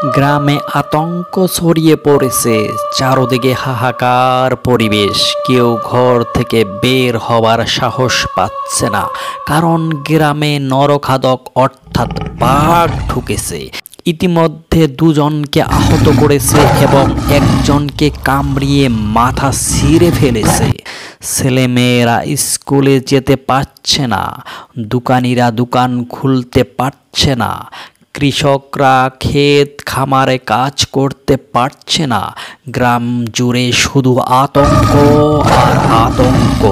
গ্রামে আতঙ্ক ছড়িয়ে পড়েছে, চারদিকে হাহাকার পরিবেশ। কেউ ঘর থেকে বের হবার সাহস পাচ্ছে না, কারণ গ্রামে নরখাদক অর্থাৎ বাঘ ঢুকেছে। ইতিমধ্যে দুজনকে আহত করেছে এবং একজনকে কামড়িয়ে মাথা ছিঁড়ে ফেলেছে। ছেলেমেয়েরা স্কুলে যেতে পারছে না, দোকানিরা দোকান খুলতে পারছে না, কৃষকরা ক্ষেত খামারে কাজ করতে পারছে না। গ্রাম জুড়ে শুধু আতঙ্ক আর আতঙ্ক।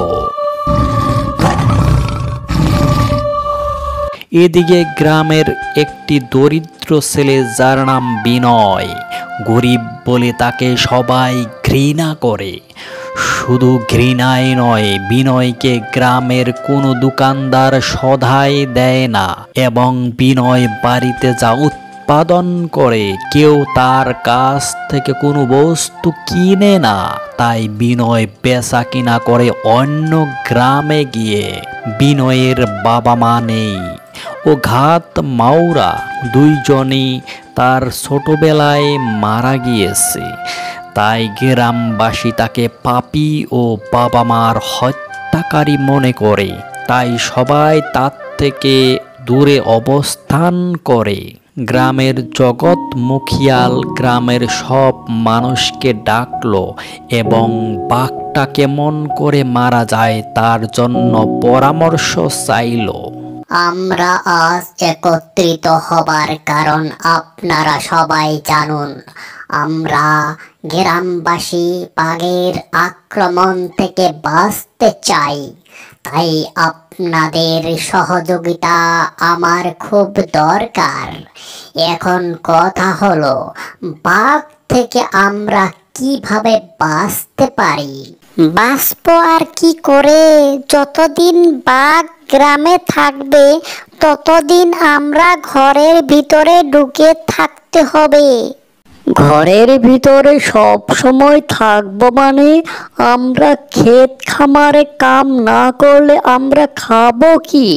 এদিকে গ্রামের একটি দরিদ্র ছেলে, যার নাম বিনয়। গরিব বলে তাকে সবাই ঘৃণা করে। শুধু ঘৃণাই নয়, বিনয়কে গ্রামের কোনো দোকানদার সদাই দেয় না এবং বিনয় বাড়িতে যা উৎপাদন করে কেউ তার কাছ থেকে কোনো বস্তু কিনে না। তাই বিনয় বেচা কিনা করে অন্য গ্রামে গিয়ে। বিনয়ের বাবা মা নেই, ও ঘাত মাওরা, দুইজনই তার ছোটবেলায় মারা গিয়েছে। তাই গ্রামবাসী তাকে পাপী ও বাবা মার হত্যাকারী মনে করে। তাই সবাই তার থেকে দূরে অবস্থান করে। গ্রামের জগৎ মুখিয়াল গ্রামের সব মানুষকে ডাকলো এবং বাঘটা কেমন করে মারা যায় তার জন্য পরামর্শ চাইল। আমরা আজ একত্রিত হবার কারণ আপনারা সবাই জানুন। আমরা গ্রামবাসী বাঘের আক্রমণ থেকে বাঁচতে চাই, তাই আপনাদের সহযোগিতা আমার খুব দরকার। এখন কথা হলো, বাঘ থেকে আমরা কিভাবে বাঁচতে পারি? বাঁচবো আর কি করে? যতদিন বাঘ গ্রামে থাকবে ততদিন আমরা ঘরের ভিতরে ঢুকে থাকতে হবে। ঘরের ভিতরে সব সময় থাকবো মানে আমরা ক্ষেত খামারে কাম না করলে আমরা খাবো কি?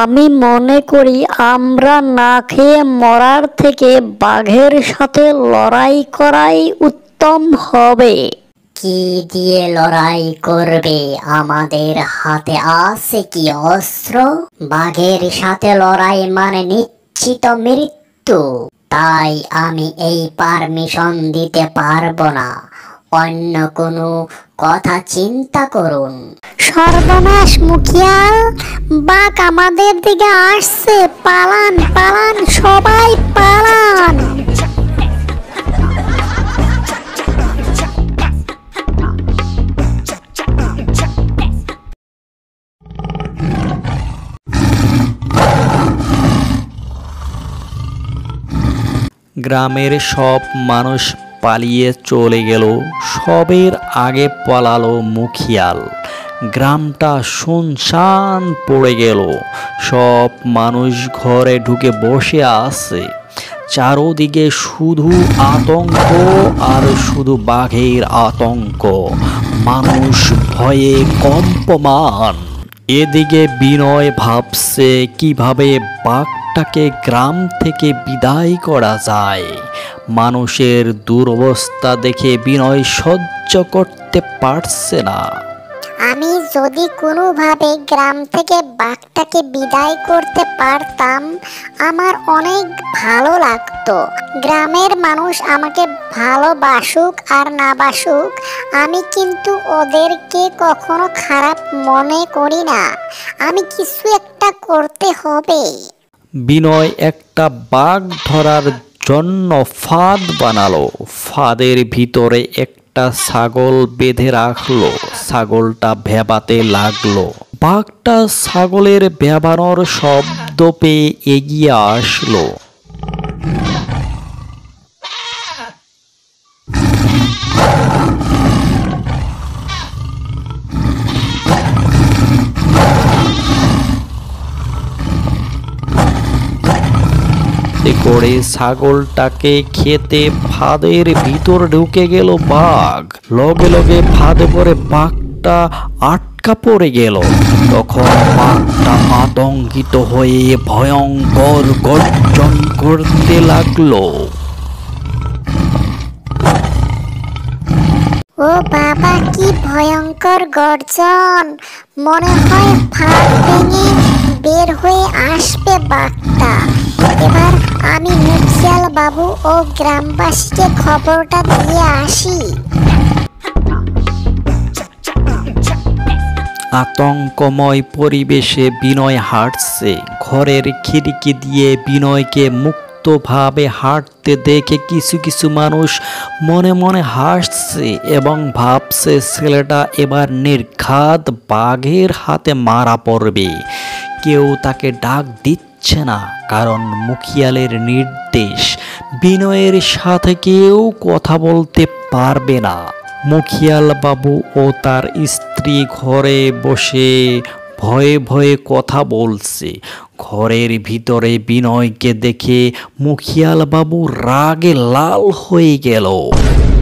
আমি মনে করি আমরা না খেয়ে মরার থেকে বাঘের সাথে লড়াই করাই উত্তম হবে। কি দিয়ে লড়াই করবে? আমাদের হাতে আছে কি অস্ত্র? বাঘের সাথে লড়াই মানে নিশ্চিত মৃত্যু। তাই আমি এই পারমিশন দিতে পারবো না। অন্য কোনো কথা চিন্তা করুন। সর্বনাশ মুখিয়াল, বাঘ আমাদের দিকে আসছে। পালান পালান, সবাই পালান। গ্রামের সব মানুষ পালিয়ে চলে গেল। সবের আগে পালালো মুখিয়াল। গ্রামটা শুনশান পড়ে গেল। সব মানুষ ঘরে ঢুকে বসে আছে। চারদিকে শুধু আতঙ্ক আর শুধু বাঘের আতঙ্ক। মানুষ ভয়ে কম্পমান। এদিকে বিনয় ভাবছে কিভাবে বাঘটাকে গ্রাম থেকে বিদায় করা যায়। মানুষের দুরবস্থা দেখে বিনয় সহ্য করতে পারছে না। আমি যদি কোনোভাবে গ্রাম থেকে বাঘটাকে বিদায় করতে পারতাম, আমার অনেক ভালো লাগতো। গ্রামের মানুষ আমাকে ভালোবাসুক আর না বাসুক, আমি কিন্তু ওদেরকে কখনো খারাপ মনে করি না। আমি কিছু একটা করতে হবে। বিনয় একটা বাঘ ধরার জন্য ফাঁদ বানালো। ফাঁদের ভিতরে একটা ছাগল বেঁধে রাখলো। ছাগলটা ভেবাতে লাগলো। বাঘটা ছাগলের ভেবানোর শব্দ পেয়ে এগিয়ে আসলো। করে ছাগলটাকে খেতে ফাঁদের ভিতর ঢুকে গেল বাঘ। লগে লগে ফাঁদে পড়ে বাঘটা আটকা পড়ে গেল। তখন বাঘটা আতঙ্কিত হয়ে ভয়ঙ্কর গর্জন করতে লাগলো। ও বাবা, কি ভয়ঙ্কর গর্জন! মনে হয় ফাঁক ভেঙে বের হয়ে আসবে বাঘটা। এবার আমি মুখিয়াল বাবু ও গ্রামবাসীকে খবরটা দিয়ে আসি। আতঙ্কময় পরিবেশে বিনয় হাঁটছে। ঘরের খিড়কি দিয়ে বিনয়কে মুক্তভাবে হাঁটতে দেখে কিছু কিছু মানুষ মনে মনে হাসছে এবং ভাবছে ছেলেটা এবার নির্ঘাত বাঘের হাতে মারা পড়বে। কেউ তাকে ডাক দিচ্ছে না, কারণ মুখিয়ালের নির্দেশ বিনয়ের সাথে কেউ কথা বলতে পারবে না। মুখিয়াল বাবু ও তার স্ত্রী ঘরে বসে ভয়ে ভয়ে কথা বলছে। ঘরের ভিতরে বিনয়কে দেখে মুখিয়াল বাবু রাগে লাল হয়ে গেল।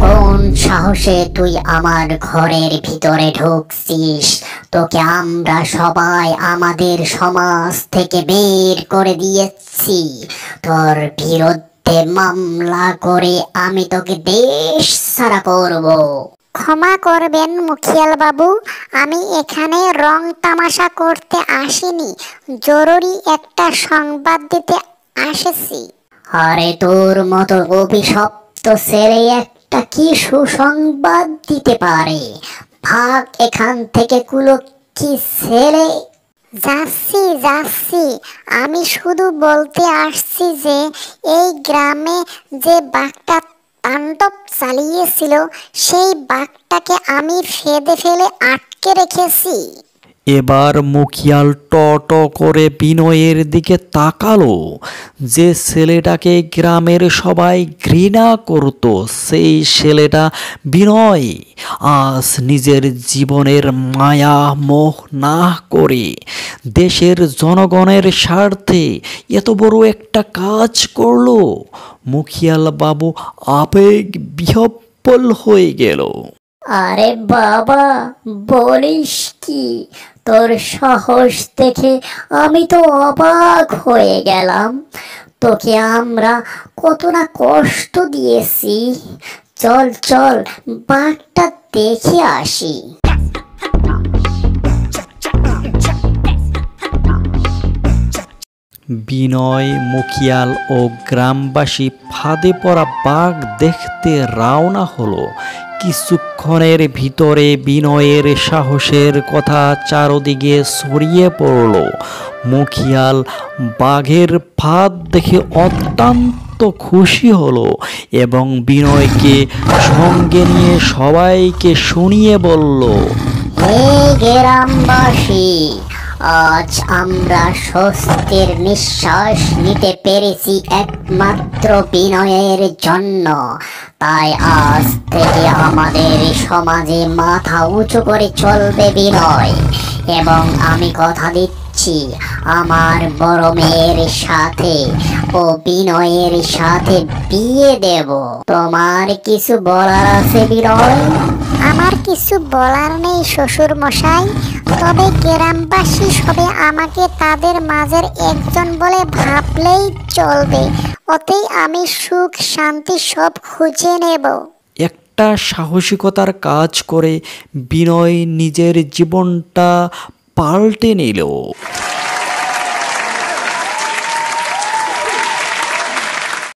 কোন সাহসে তুই আমার ঘরের ভিতরে ঢুকছিস? তোকে আমরা সবাই আমাদের সমাজ থেকে বের করে দিয়েছি। তোর বিরুদ্ধে মামলা করে আমি তোকে দেশ ছাড়া করব। ক্ষমা করবেন মুখিয়াল বাবু, আমি এখানে রং তামাশা করতে আসিনি, জরুরি একটা সংবাদ দিতে এসেছি। আরে তোর মতো অভিশপ্ত ছেলে একটা কি সুসংবাদ দিতে পারে? ভাগ এখান থেকে, কুলো কি ছেলে। যাচ্ছি যাচ্ছি, আমি শুধু বলতে আসছি যে এই গ্রামে যে বাঘটা তাণ্ডব চালিয়েছিল সেই বাঘটাকে আমি ফেদে ফেলে আটকে রেখেছি। এবার মুখিয়াল ট ট করে বিনয়ের দিকে তাকালো। যে ছেলেটাকে গ্রামের সবাই ঘৃণা করত সেই ছেলেটা বিনয় আজ নিজের জীবনের মায়া মোহ না করে দেশের জনগণের স্বার্থে এত বড় একটা কাজ করলো। মুখিয়াল বাবু আবেগ বিহ্বল হয়ে গেল। আরে বাবা, বলিস কি? তোর সাহস দেখে আমি তো অবাক হয়ে গেলাম। তোকে আমরা কত না কষ্ট দিয়েছি। চল চল, বাঘটা দেখে আসি। বিনয়, মুখিয়াল ও গ্রামবাসী ফাঁদে পড়া বাঘ দেখতে রওনা হলো। কিছুক্ষণের ভিতরে বিনয়ের সাহসের কথা চারদিকে ছড়িয়ে পড়ল। মুখিয়াল বাঘের ফাঁদ দেখে অত্যন্ত খুশি হলো এবং বিনয়কে সঙ্গে নিয়ে সবাইকে শুনিয়ে বলল, হে গ্রামবাসী, আজ আমরা স্বস্তির নিঃশ্বাস নিতে পেরেছি একমাত্র বিনয়ের জন্য। তাই আজ থেকে আমাদের সমাজে মাথা উঁচু করে চলবে বিনয়, এবং আমি কথা দিচ্ছি আমার বড় মেয়ের সাথে ও বিনয়ের সাথে বিয়ে দেব। তোমার কিছু বলার আছে বিনয়? আমার কিছু বলার নেই শ্বশুর মশাই, তবে গ্রামবাসী সবে আমাকে তাদের মাঝের একজন বলে ভাবলেই চলবে, ওতেই আমি সুখ শান্তি সব খুঁজে নেব। একটা সাহসিকতার কাজ করে বিনয় নিজের জীবনটা পাল্টে নিল।